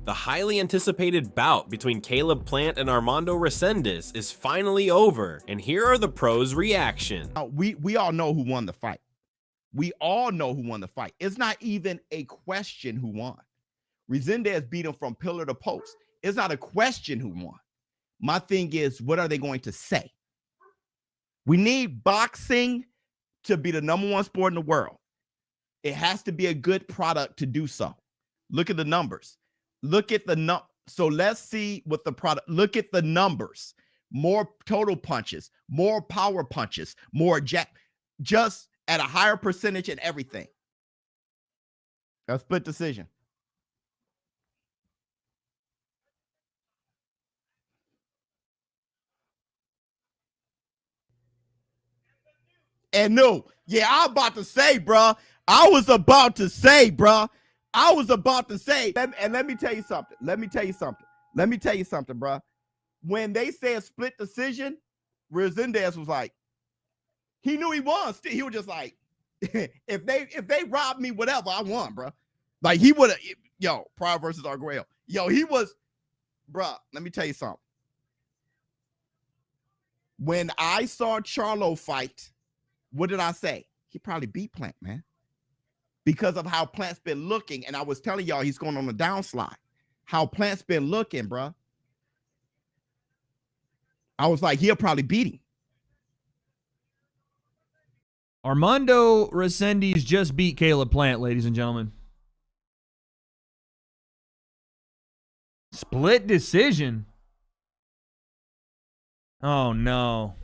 The highly anticipated bout between Caleb Plant and Armando Resendiz is finally over, and here are the pros' reaction. We all know who won the fight. We all know who won the fight. It's not even a question who won. Resendiz beat him from pillar to post. It's not a question who won. My thing is, what are they going to say? We need boxing to be the #1 sport in the world. It has to be a good product to do so. Look at the numbers. Look at the so let's see what the product. Look at the numbers. More total punches, more power punches, more just at a higher percentage in everything. A split decision. And no, yeah, I was about to say, bruh. And let me tell you something. Let me tell you something, bruh. When they said split decision, Resendiz was like, he knew he won. He was just like, if they robbed me, whatever, I won, bruh. Like he would have, Pryor versus Arguello. He was, bruh, let me tell you something. When I saw Charlo fight, what did I say? He probably beat Plant, man. Because of how Plant's been looking. And I was telling y'all he's going on the downslide. How Plant's been looking, bruh. I was like, he'll probably beat him. Armando Resendiz just beat Caleb Plant, ladies and gentlemen. Split decision. Oh, no.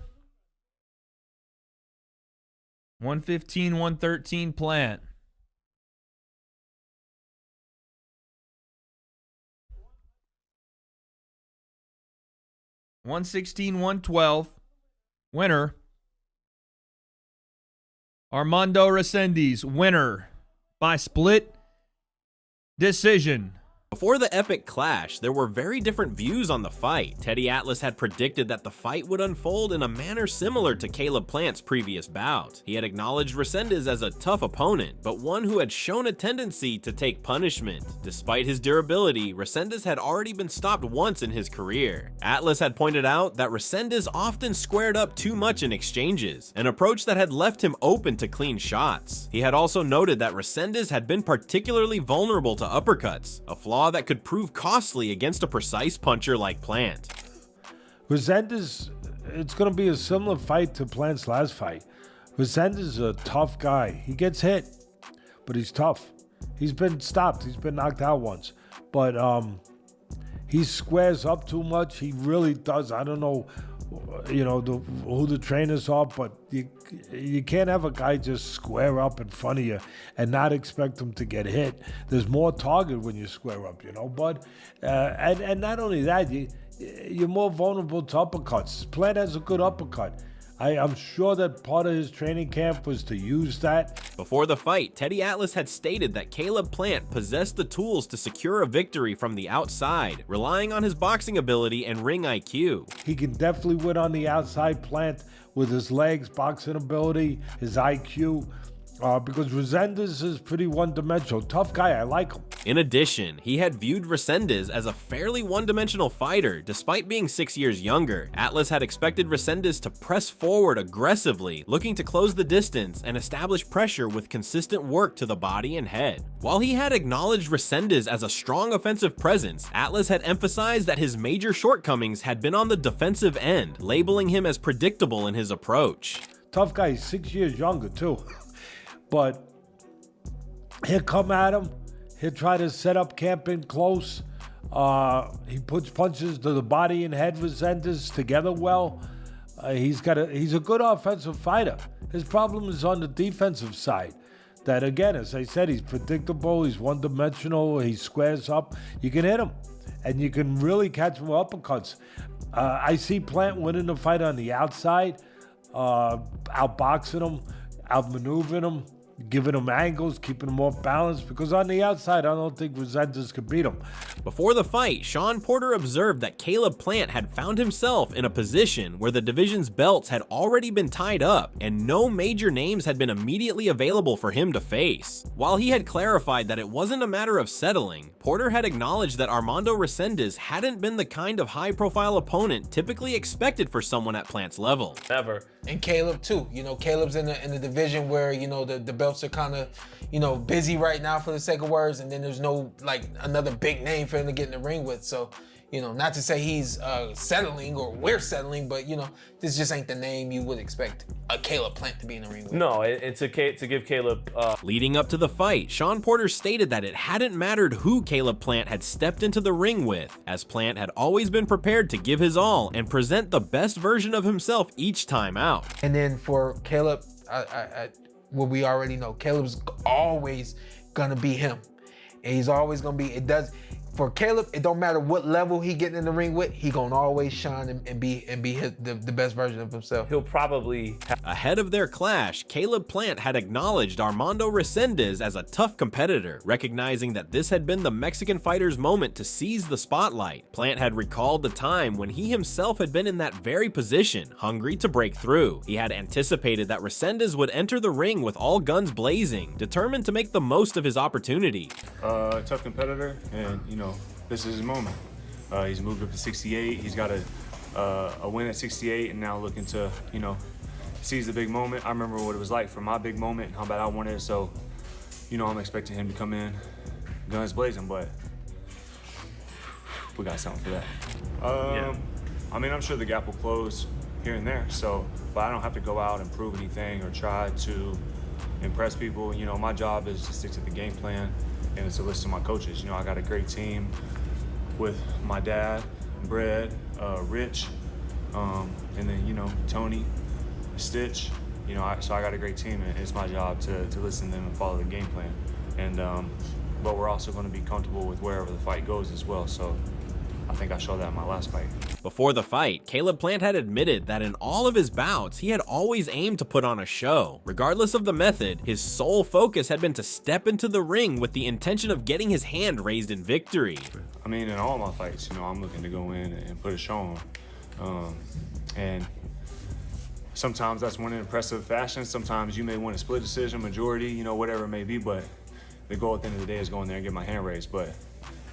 115, 113 Plant. $116, $112. Winner. Armando Resendiz, winner by split decision. Before the epic clash, there were very different views on the fight. Teddy Atlas had predicted that the fight would unfold in a manner similar to Caleb Plant's previous bout. He had acknowledged Resendiz as a tough opponent, but one who had shown a tendency to take punishment. Despite his durability, Resendiz had already been stopped once in his career. Atlas had pointed out that Resendiz often squared up too much in exchanges, an approach that had left him open to clean shots. He had also noted that Resendiz had been particularly vulnerable to uppercuts, a flaw that could prove costly against a precise puncher like Plant. Resendiz, it's going to be a similar fight to Plant's last fight. Resendiz is a tough guy. He gets hit, but he's tough. He's been stopped. He's been knocked out once. But he squares up too much. He really does. I don't know, who the trainers are, but you can't have a guy just square up in front of you and not expect him to get hit. There's more target when you square up, bud. And not only that, you're more vulnerable to uppercuts. Plant has a good uppercut. I'm sure that part of his training camp was to use that. Before the fight, Teddy Atlas had stated that Caleb Plant possessed the tools to secure a victory from the outside, relying on his boxing ability and ring IQ. He can definitely win on the outside, Plant, with his legs, boxing ability, his IQ. Because Resendiz is pretty one-dimensional. Tough guy, I like him. In addition, he had viewed Resendiz as a fairly one-dimensional fighter, despite being 6 years younger. Atlas had expected Resendiz to press forward aggressively, looking to close the distance and establish pressure with consistent work to the body and head. While he had acknowledged Resendiz as a strong offensive presence, Atlas had emphasized that his major shortcomings had been on the defensive end, labeling him as predictable in his approach. Tough guy, 6 years younger, too. But he'll come at him. He'll try to set up camp in close. He puts punches to the body and head Resendiz together well. He's a good offensive fighter. His problem is on the defensive side. That again, as I said, he's predictable. He's one-dimensional. He squares up. You can hit him, and you can really catch him with uppercuts. I see Plant winning the fight on the outside, outboxing him, outmaneuvering him. giving him angles, keeping him off balance, because on the outside, I don't think Resendiz could beat him. Before the fight, Sean Porter observed that Caleb Plant had found himself in a position where the division's belts had already been tied up and no major names had been immediately available for him to face. While he had clarified that it wasn't a matter of settling, Porter had acknowledged that Armando Resendiz hadn't been the kind of high-profile opponent typically expected for someone at Plant's level. Never. And Caleb too. You know, Caleb's in the division where, you know, the belts are kind of, you know, busy right now for the sake of words, and then there's no like another big name for him to get in the ring with. So, you know, not to say he's settling or we're settling, but you know, this just ain't the name you would expect a Caleb Plant to be in the ring with. No, it's to give Caleb. Leading up to the fight, Sean Porter stated that it hadn't mattered who Caleb Plant had stepped into the ring with, as Plant had always been prepared to give his all and present the best version of himself each time out. And then for Caleb, what we already know, Caleb's always gonna be him, and he's always gonna be. For Caleb, it don't matter what level he getting in the ring with, he gonna always shine and be the best version of himself. He'll probably Ahead of their clash, Caleb Plant had acknowledged Armando Resendiz as a tough competitor, recognizing that this had been the Mexican fighter's moment to seize the spotlight. Plant had recalled the time when he himself had been in that very position, hungry to break through. He had anticipated that Resendiz would enter the ring with all guns blazing, determined to make the most of his opportunity. Tough competitor, and you know, this is his moment. He's moved up to 68. He's got a win at 68, and now looking to, you know, seize the big moment. I remember what it was like for my big moment and how bad I wanted it. So, you know, I'm expecting him to come in guns blazing, but we got something for that. I mean, I'm sure the gap will close here and there. So, but I don't have to go out and prove anything or try to impress people. You know, my job is to stick to the game plan and it's to listen to my coaches. You know, I got a great team with my dad, Brad, Rich, and then, you know, Tony, Stitch. You know, so I got a great team, and it's my job to listen to them and follow the game plan. And but we're also going to be comfortable with wherever the fight goes as well. So I think I showed that in my last fight. Before the fight, Caleb Plant had admitted that in all of his bouts, he had always aimed to put on a show. Regardless of the method, his sole focus had been to step into the ring with the intention of getting his hand raised in victory. I mean, in all my fights, you know, I'm looking to go in and put a show on. And sometimes that's one in impressive fashion. Sometimes you may want a split decision, majority, you know, whatever it may be. But the goal at the end of the day is go in there and get my hand raised. But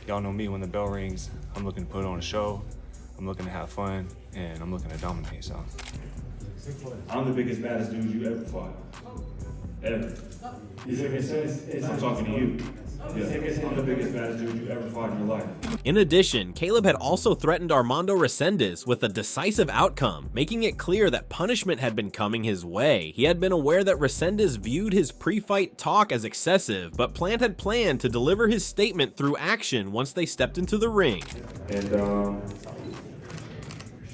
y'all know me, when the bell rings, I'm looking to put on a show. I'm looking to have fun, and I'm looking to dominate, so. I'm the biggest, baddest dude you ever fought. Ever. I'm talking to you. Yeah. I'm the biggest, baddest dude you ever fought in your life. In addition, Caleb had also threatened Armando Resendiz with a decisive outcome, making it clear that punishment had been coming his way. He had been aware that Resendiz viewed his pre-fight talk as excessive, but Plant had planned to deliver his statement through action once they stepped into the ring. And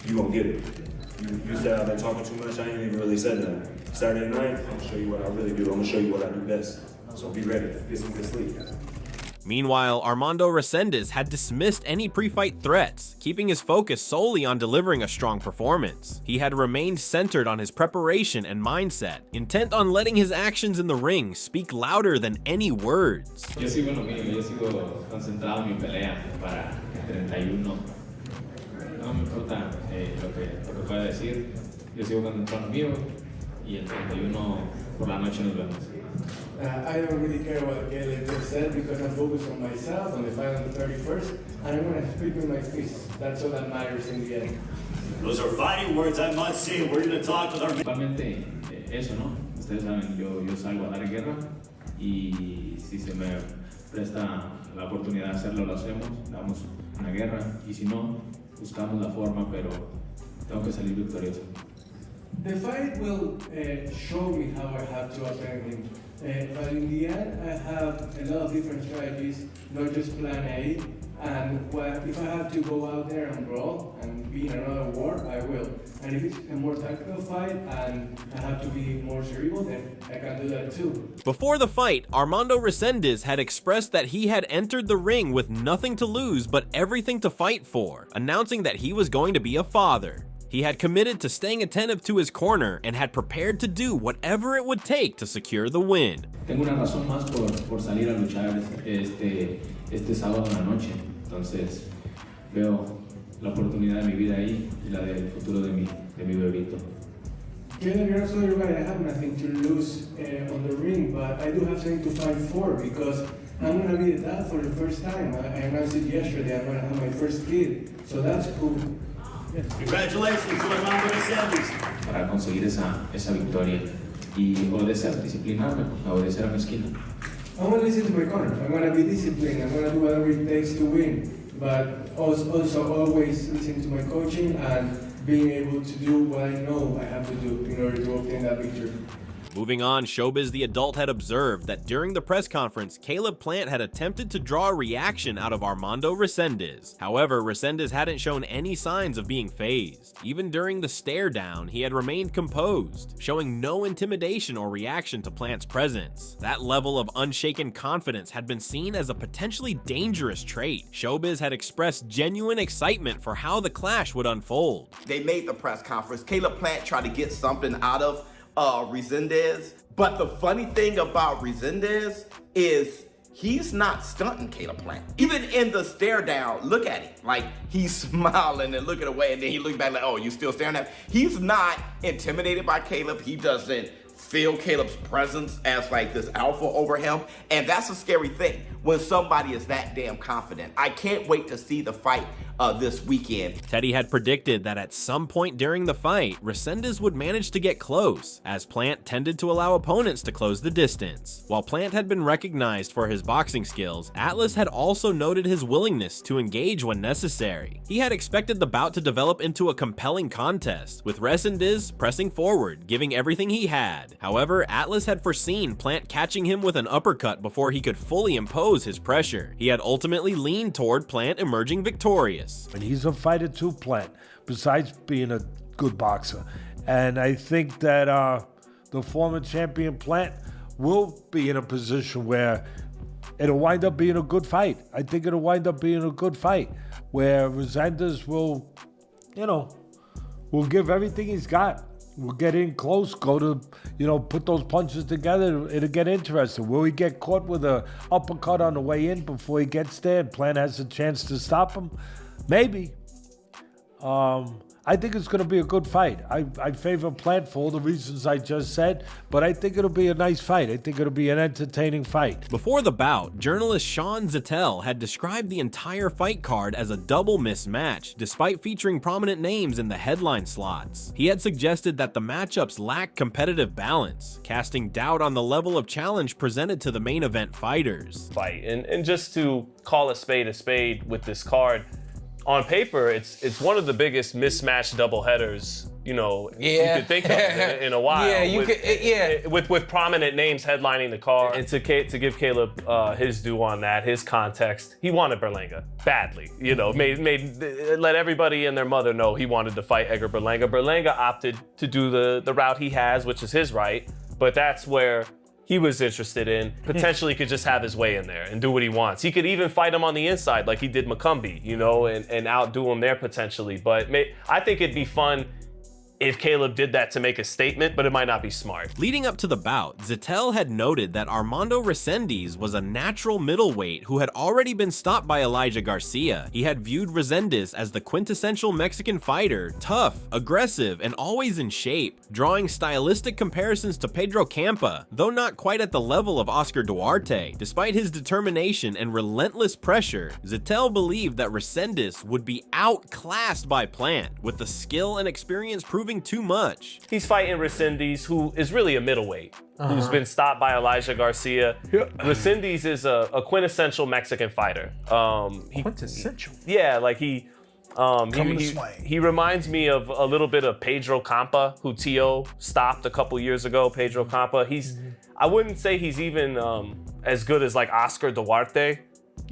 you gonna get it. You said I've been talking too much. I ain't even really said that. Saturday night, I'm gonna show you what I really do. I'm gonna show you what I do best. So be ready. Get some good sleep. Meanwhile, Armando Resendiz had dismissed any pre-fight threats, keeping his focus solely on delivering a strong performance. He had remained centered on his preparation and mindset, intent on letting his actions in the ring speak louder than any words. Yo sigo en lo mío, yo sigo concentrado en mi pelea para el 31. No me importa lo que pueda decir, yo sigo concentrado en lo mío y el 31 por la noche nos vemos. I don't really care what Caleb just said because I'm focused on myself, on the fight on the 31st, and I'm going to speak with my fist. That's all that matters in the end. Those are fighting words, I must say. We're going to talk with our... Principalmente eso, ¿no? Ustedes saben, yo salgo a dar guerra y si se me presta la oportunidad de hacerlo, lo hacemos, damos una guerra y si no, buscamos la forma, pero tengo que salir victorioso. The fight will show me how I have to attend him. But in the end, I have a lot of different strategies, not just plan A. And if I have to go out there and brawl and be in another war, I will. And if it's a more tactical fight and I have to be more cerebral, then I can do that too. Before the fight, Armando Resendiz had expressed that he had entered the ring with nothing to lose but everything to fight for, announcing that he was going to be a father. He had committed to staying attentive to his corner and had prepared to do whatever it would take to secure the win. Tengo una razón más por salir a luchar este sábado en la noche. Entonces, veo la oportunidad de mi vida ahí y la del futuro de mi bebito. Caleb, you're absolutely right. I have nothing to lose on the ring, but I do have something to fight for because I'm going to be a dad for the first time. I announced it yesterday. I'm going to have my first kid, so that's cool. Yeah. Congratulations to Armando Resendiz. Para conseguir esa victoria y obedecer, disciplinarme, obedecer a mi esquina. I'm going to listen to my corner. I'm going to be disciplined. I'm going to do whatever it takes to win, but also always listen to my coaching and being able to do what I know I have to do in order to obtain that victory. Moving on, Showbiz the Adult had observed that during the press conference, Caleb Plant had attempted to draw a reaction out of Armando Resendiz. However, Resendiz hadn't shown any signs of being fazed. Even during the stare down, he had remained composed, showing no intimidation or reaction to Plant's presence. That level of unshaken confidence had been seen as a potentially dangerous trait. Showbiz had expressed genuine excitement for how the clash would unfold. They made the press conference. Caleb Plant tried to get something out of Resendiz. But the funny thing about Resendiz is he's not stunting Caleb Plant. Even in the stare down, look at him. Like, he's smiling and looking away, and then he looks back like, oh, you still staring at him? He's not intimidated by Caleb. He doesn't feel Caleb's presence as like this alpha over him. And that's a scary thing when somebody is that damn confident. I can't wait to see the fight this weekend. Teddy had predicted that at some point during the fight, Resendiz would manage to get close, as Plant tended to allow opponents to close the distance. While Plant had been recognized for his boxing skills, Atlas had also noted his willingness to engage when necessary. He had expected the bout to develop into a compelling contest, with Resendiz pressing forward, giving everything he had. However, Atlas had foreseen Plant catching him with an uppercut before he could fully impose his pressure. He had ultimately leaned toward Plant emerging victorious. And he's a fighter too, Plant, besides being a good boxer. And I think that the former champion Plant will be in a position where it'll wind up being a good fight. I think it'll wind up being a good fight where Resendiz will, will give everything he's got. We'll get in close, go to, put those punches together. It'll get interesting. Will he get caught with an uppercut on the way in before he gets there and Plant has a chance to stop him? Maybe. I think it's going to be a good fight. I favor Plant for all the reasons I just said, but I think it'll be a nice fight. I think it'll be an entertaining fight. Before the bout, journalist Sean Zettel had described the entire fight card as a double mismatch, despite featuring prominent names in the headline slots. He had suggested that the matchups lacked competitive balance, casting doubt on the level of challenge presented to the main event fighters. Fight, and just to call a spade with this card, on paper, it's one of the biggest mismatched doubleheaders, you could think of in a while. Yeah, with prominent names headlining the card. And to give Caleb his due on that, his context, he wanted Berlanga badly. Let everybody and their mother know he wanted to fight Edgar Berlanga. Berlanga opted to do the route he has, which is his right, but that's where he was interested in. Potentially could just have his way in there and do what he wants. He could even fight him on the inside like he did McCumbee, and outdo him there potentially. But I think it'd be fun if Caleb did that to make a statement, but it might not be smart. Leading up to the bout, Zettel had noted that Armando Resendiz was a natural middleweight who had already been stopped by Elijah Garcia. He had viewed Resendiz as the quintessential Mexican fighter, tough, aggressive, and always in shape, drawing stylistic comparisons to Pedro Campa, though not quite at the level of Oscar Duarte. Despite his determination and relentless pressure, Zettel believed that Resendiz would be outclassed by Plant, with the skill and experience proving too much. He's fighting Resendiz, who is really a middleweight, who's been stopped by Elijah Garcia. Resendiz is a quintessential Mexican fighter. Quintessential? Yeah, like he reminds me of a little bit of Pedro Campa, who T.O. stopped a couple years ago. Pedro Campa, I wouldn't say he's even as good as like Oscar Duarte.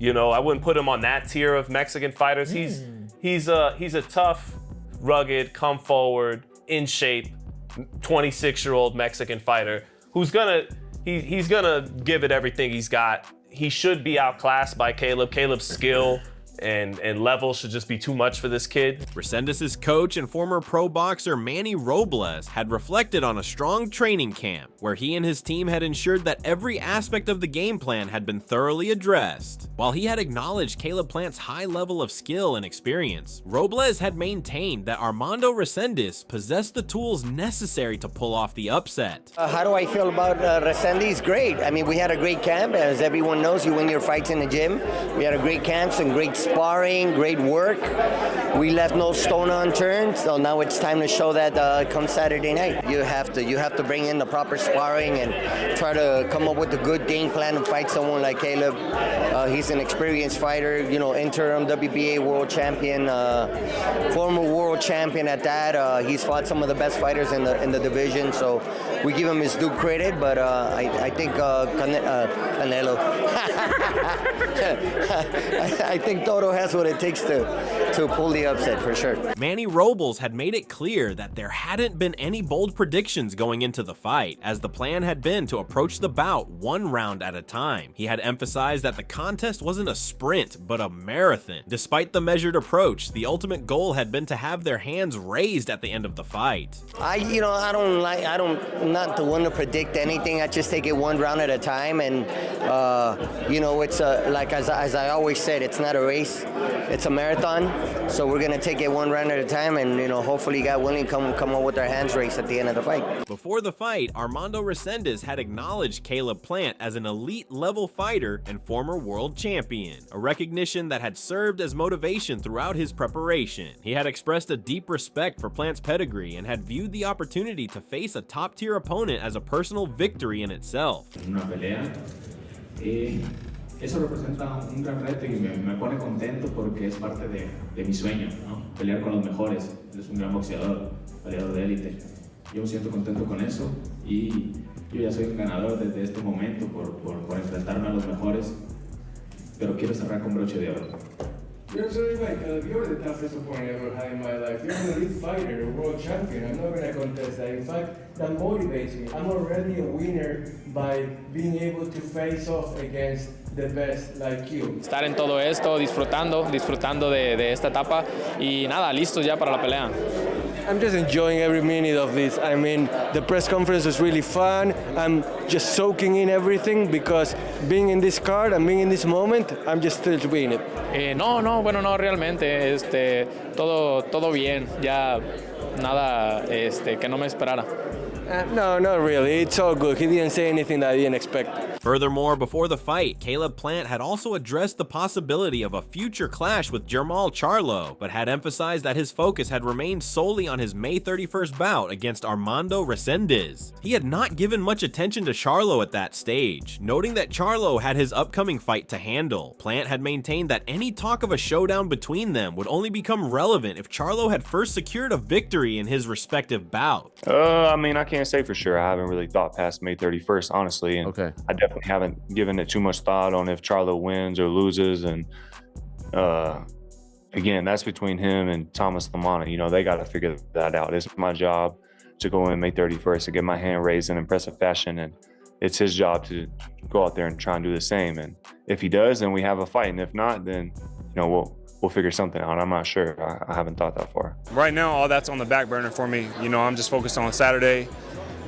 I wouldn't put him on that tier of Mexican fighters. He's a tough, rugged, come forward, in shape, 26-year-old Mexican fighter who's he's gonna give it everything he's got. He should be outclassed by Caleb. Caleb's skill, and level should just be too much for this kid. Resendiz's coach and former pro boxer Manny Robles had reflected on a strong training camp, where he and his team had ensured that every aspect of the game plan had been thoroughly addressed. While he had acknowledged Caleb Plant's high level of skill and experience, Robles had maintained that Armando Resendiz possessed the tools necessary to pull off the upset. How do I feel about Resendiz? Great. I mean, we had a great camp. As everyone knows, you win your fights in the gym. We had a great camp, some great sparring, great work. We left no stone unturned, so now it's time to show that come Saturday night. You have to bring in the proper sparring and try to come up with a good game plan to fight someone like Caleb. He's an experienced fighter, you know, interim WBA world champion, former world champion at that. He's fought some of the best fighters in the division, so we give him his due credit. But I think Canelo. I think Toto has what it takes to pull the upset for sure. Manny Robles had made it clear that there hadn't been any bold predictions going into the fight, as the plan had been to approach the bout one round at a time. He had emphasized that the contest wasn't a sprint, but a marathon. Despite the measured approach, the ultimate goal had been to have their hands raised at the end of the fight. I'm not the one to predict anything. I just take it one round at a time, and it's like as I always said, it's not a race, it's a marathon. So we're gonna take it one round at a time, and hopefully, God willing, come up with our hands raised at the end of the fight. Before the fight, Armando Resendiz had acknowledged Caleb Plant as an elite level fighter and former world champion, a recognition that had served as motivation throughout his preparation. He had expressed a deep respect for Plant's pedigree and had viewed the opportunity to face a top-tier opponent as a personal victory in itself. Eso representa un gran reto y me pone contento porque es parte de mi sueño, ¿no? Pelear con los mejores. Él es un gran boxeador, peleador de élite. Yo me siento contento con eso y yo ya soy un ganador desde este momento por enfrentarme a los mejores, pero quiero cerrar con broche de oro. You're absolutely right, Caleb. You're the toughest opponent I ever had in my life. You're an elite fighter, a world champion. I'm not going to contest that. In fact, that motivates me. I'm already a winner by being able to face off against the best like you. Estar en todo esto, disfrutando de esta etapa y nada, listos ya para la pelea. I'm just enjoying every minute of this. I mean, the press conference was really fun. I'm just soaking in everything because being in this card and being in this moment, I'm just thrilled to be in it. No, realmente, todo bien, ya nada, que no me esperara. No, not really. It's all good. He didn't say anything that I didn't expect. Furthermore, before the fight, Caleb Plant had also addressed the possibility of a future clash with Jermall Charlo, but had emphasized that his focus had remained solely on his May 31st bout against Armando Resendiz. He had not given much attention to Charlo at that stage, noting that Charlo had his upcoming fight to handle. Plant had maintained that any talk of a showdown between them would only become relevant if Charlo had first secured a victory in his respective bout. I can't say for sure. I haven't really thought past May 31st, honestly. And Okay. I definitely haven't given it too much thought on if Charlo wins or loses. And again, that's between him and Thomas Lamana. They got to figure that out. It's my job to go in May 31st and get my hand raised in impressive fashion. And it's his job to go out there and try and do the same. And if he does, then we have a fight. And if not, then, we'll figure something out. I'm not sure. I haven't thought that far. Right now, all that's on the back burner for me. I'm just focused on Saturday.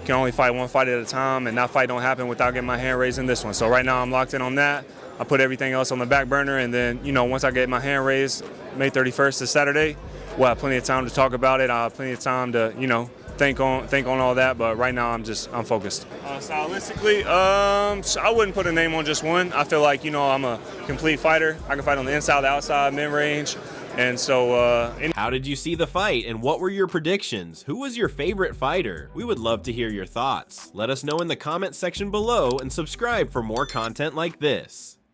Can only fight one fight at a time, and that fight don't happen without getting my hand raised in this one. So right now I'm locked in on that. I put everything else on the back burner, and then, once I get my hand raised May 31st to Saturday, we'll have plenty of time to talk about it. I'll have plenty of time to, think on all that, but right now I'm focused. Stylistically, I wouldn't put a name on just one. I feel like, I'm a complete fighter. I can fight on the inside, the outside, mid-range. And so, how did you see the fight, and what were your predictions? Who was your favorite fighter? We would love to hear your thoughts. Let us know in the comment section below, and subscribe for more content like this.